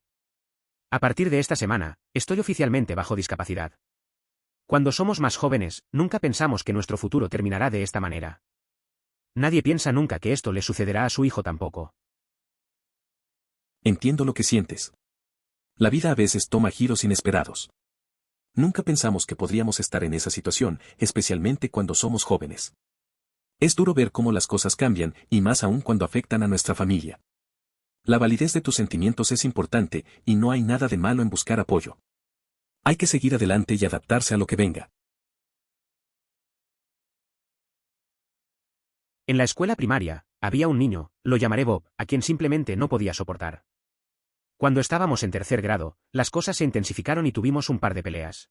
A: A partir de esta semana, estoy oficialmente bajo discapacidad. Cuando somos más jóvenes, nunca pensamos que nuestro futuro terminará de esta manera. Nadie piensa nunca que esto le sucederá a su hijo tampoco.
B: Entiendo lo que sientes. La vida a veces toma giros inesperados. Nunca pensamos que podríamos estar en esa situación, especialmente cuando somos jóvenes. Es duro ver cómo las cosas cambian, y más aún cuando afectan a nuestra familia. La validez de tus sentimientos es importante, y no hay nada de malo en buscar apoyo. Hay que seguir adelante y adaptarse a lo que venga.
A: En la escuela primaria, había un niño, lo llamaré Bob, a quien simplemente no podía soportar. Cuando estábamos en tercer grado, las cosas se intensificaron y tuvimos un par de peleas.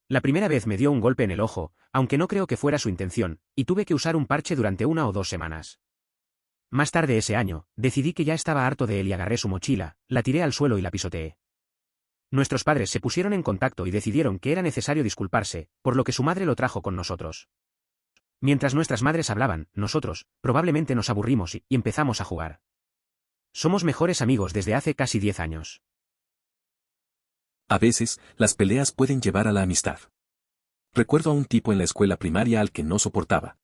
A: La primera vez me dio un golpe en el ojo, aunque no creo que fuera su intención, y tuve que usar un parche durante 1 o 2 semanas. Más tarde ese año, decidí que ya estaba harto de él y agarré su mochila, la tiré al suelo y la pisoteé. Nuestros padres se pusieron en contacto y decidieron que era necesario disculparse, por lo que su madre lo trajo con nosotros. Mientras nuestras madres hablaban, nosotros, probablemente nos aburrimos y empezamos a jugar. Somos mejores amigos desde hace casi 10 años.
B: A veces, las peleas pueden llevar a la amistad. Recuerdo a un tipo en la escuela primaria al que no soportaba.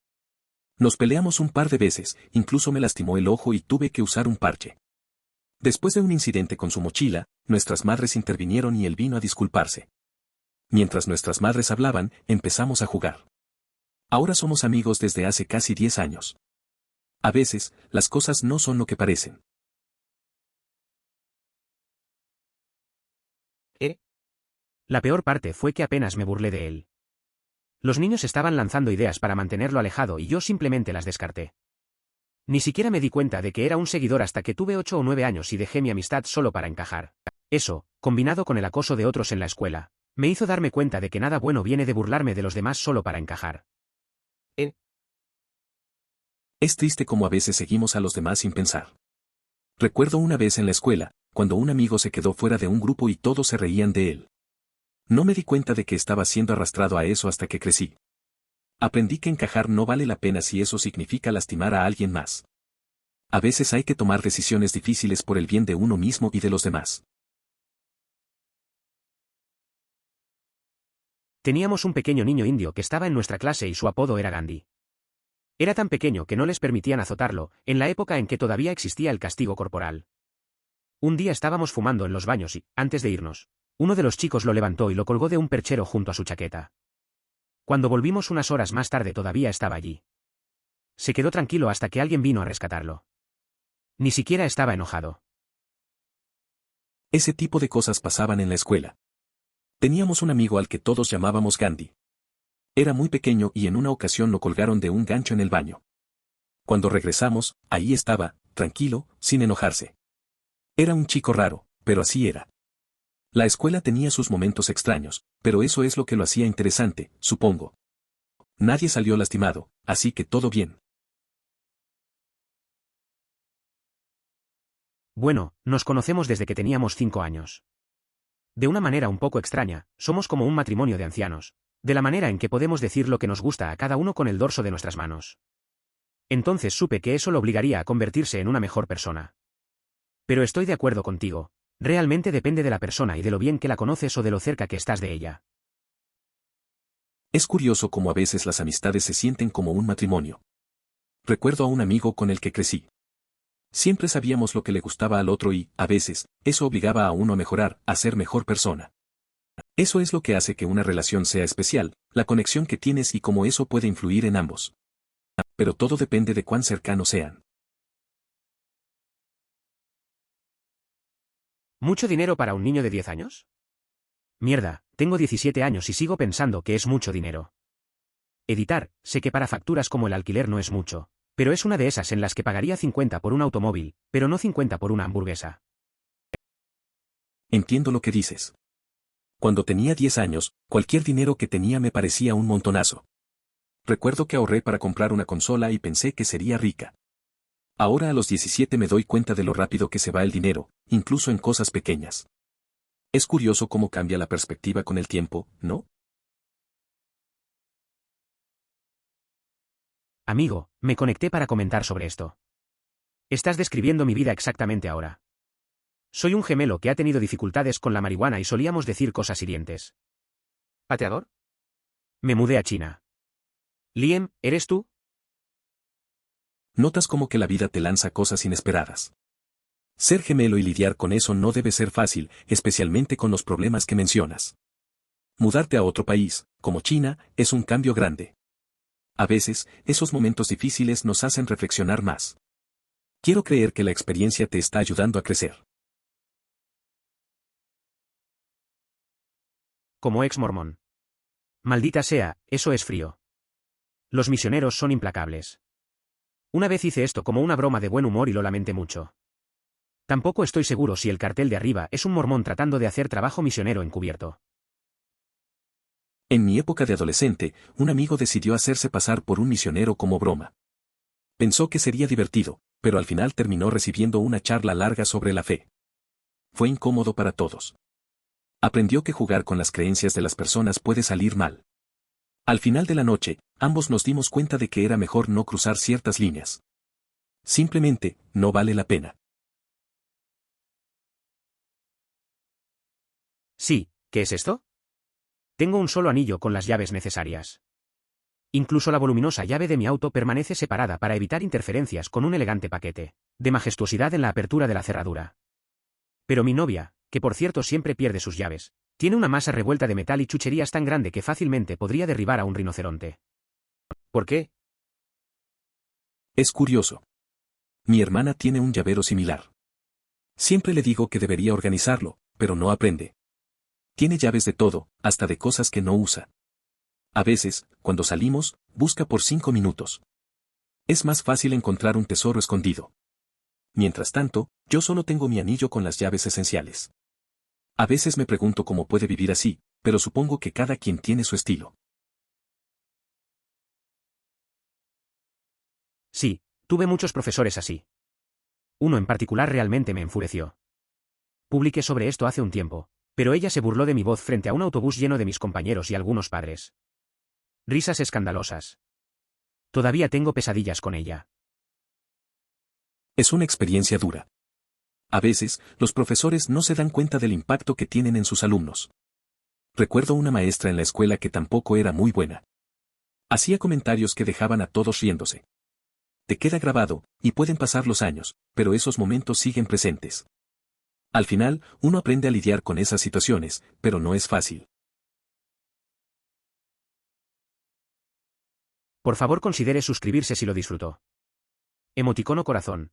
B: Nos peleamos un par de veces, incluso me lastimó el ojo y tuve que usar un parche. Después de un incidente con su mochila, nuestras madres intervinieron y él vino a disculparse. Mientras nuestras madres hablaban, empezamos a jugar. Ahora somos amigos desde hace casi 10 años. A veces, las cosas no son lo que parecen.
A: La peor parte fue que apenas me burlé de él. Los niños estaban lanzando ideas para mantenerlo alejado y yo simplemente las descarté. Ni siquiera me di cuenta de que era un seguidor hasta que tuve 8 o 9 años y dejé mi amistad solo para encajar. Eso, combinado con el acoso de otros en la escuela, me hizo darme cuenta de que nada bueno viene de burlarme de los demás solo para encajar.
B: Es triste como a veces seguimos a los demás sin pensar. Recuerdo una vez en la escuela, cuando un amigo se quedó fuera de un grupo y todos se reían de él. No me di cuenta de que estaba siendo arrastrado a eso hasta que crecí. Aprendí que encajar no vale la pena si eso significa lastimar a alguien más. A veces hay que tomar decisiones difíciles por el bien de uno mismo y de los demás.
A: Teníamos un pequeño niño indio que estaba en nuestra clase y su apodo era Gandhi. Era tan pequeño que no les permitían azotarlo, en la época en que todavía existía el castigo corporal. Un día estábamos fumando en los baños y, antes de irnos, uno de los chicos lo levantó y lo colgó de un perchero junto a su chaqueta. Cuando volvimos unas horas más tarde todavía estaba allí. Se quedó tranquilo hasta que alguien vino a rescatarlo. Ni siquiera estaba enojado.
B: Ese tipo de cosas pasaban en la escuela. Teníamos un amigo al que todos llamábamos Gandhi. Era muy pequeño y en una ocasión lo colgaron de un gancho en el baño. Cuando regresamos, ahí estaba, tranquilo, sin enojarse. Era un chico raro, pero así era. La escuela tenía sus momentos extraños, pero eso es lo que lo hacía interesante, supongo. Nadie salió lastimado, así que todo bien.
A: Bueno, nos conocemos desde que teníamos 5 años. De una manera un poco extraña, somos como un matrimonio de ancianos, de la manera en que podemos decir lo que nos gusta a cada uno con el dorso de nuestras manos. Entonces supe que eso lo obligaría a convertirse en una mejor persona. Pero estoy de acuerdo contigo, realmente depende de la persona y de lo bien que la conoces o de lo cerca que estás de ella.
B: Es curioso cómo a veces las amistades se sienten como un matrimonio. Recuerdo a un amigo con el que crecí. Siempre sabíamos lo que le gustaba al otro y, a veces, eso obligaba a uno a mejorar, a ser mejor persona. Eso es lo que hace que una relación sea especial, la conexión que tienes y cómo eso puede influir en ambos. Pero todo depende de cuán cercanos sean.
A: ¿Mucho dinero para un niño de 10 años? Mierda, tengo 17 años y sigo pensando que es mucho dinero. Editar, sé que para facturas como el alquiler no es mucho, pero es una de esas en las que pagaría 50 por un automóvil, pero no 50 por una hamburguesa.
B: Entiendo lo que dices. Cuando tenía 10 años, cualquier dinero que tenía me parecía un montonazo. Recuerdo que ahorré para comprar una consola y pensé que sería rica. Ahora a los 17 me doy cuenta de lo rápido que se va el dinero, incluso en cosas pequeñas. Es curioso cómo cambia la perspectiva con el tiempo, ¿no?
A: Amigo, me conecté para comentar sobre esto. Estás describiendo mi vida exactamente ahora. Soy un gemelo que ha tenido dificultades con la marihuana y solíamos decir cosas hirientes. ¿Pateador? Me mudé a China. Liam, ¿eres tú?
B: Notas como que la vida te lanza cosas inesperadas. Ser gemelo y lidiar con eso no debe ser fácil, especialmente con los problemas que mencionas. Mudarte a otro país, como China, es un cambio grande. A veces, esos momentos difíciles nos hacen reflexionar más. Quiero creer que la experiencia te está ayudando a crecer.
A: Como ex mormón. Maldita sea, eso es frío. Los misioneros son implacables. Una vez hice esto como una broma de buen humor y lo lamenté mucho. Tampoco estoy seguro si el cartel de arriba es un mormón tratando de hacer trabajo misionero encubierto.
B: En mi época de adolescente, un amigo decidió hacerse pasar por un misionero como broma. Pensó que sería divertido, pero al final terminó recibiendo una charla larga sobre la fe. Fue incómodo para todos. Aprendió que jugar con las creencias de las personas puede salir mal. Al final de la noche, ambos nos dimos cuenta de que era mejor no cruzar ciertas líneas. Simplemente, no vale la pena.
A: Sí, ¿qué es esto? Tengo un solo anillo con las llaves necesarias. Incluso la voluminosa llave de mi auto permanece separada para evitar interferencias con un elegante paquete de majestuosidad en la apertura de la cerradura. Pero mi novia, que por cierto siempre pierde sus llaves, tiene una masa revuelta de metal y chucherías tan grande que fácilmente podría derribar a un rinoceronte. ¿Por qué?
B: Es curioso. Mi hermana tiene un llavero similar. Siempre le digo que debería organizarlo, pero no aprende. Tiene llaves de todo, hasta de cosas que no usa. A veces, cuando salimos, busca por 5 minutos. Es más fácil encontrar un tesoro escondido. Mientras tanto, yo solo tengo mi anillo con las llaves esenciales. A veces me pregunto cómo puede vivir así, pero supongo que cada quien tiene su estilo.
A: Sí, tuve muchos profesores así. Uno en particular realmente me enfureció. Publiqué sobre esto hace un tiempo, pero ella se burló de mi voz frente a un autobús lleno de mis compañeros y algunos padres. Risas escandalosas. Todavía tengo pesadillas con ella.
B: Es una experiencia dura. A veces, los profesores no se dan cuenta del impacto que tienen en sus alumnos. Recuerdo una maestra en la escuela que tampoco era muy buena. Hacía comentarios que dejaban a todos riéndose. Te queda grabado, y pueden pasar los años, pero esos momentos siguen presentes. Al final, uno aprende a lidiar con esas situaciones, pero no es fácil.
A: Por favor considere suscribirse si lo disfrutó. Emoticono corazón.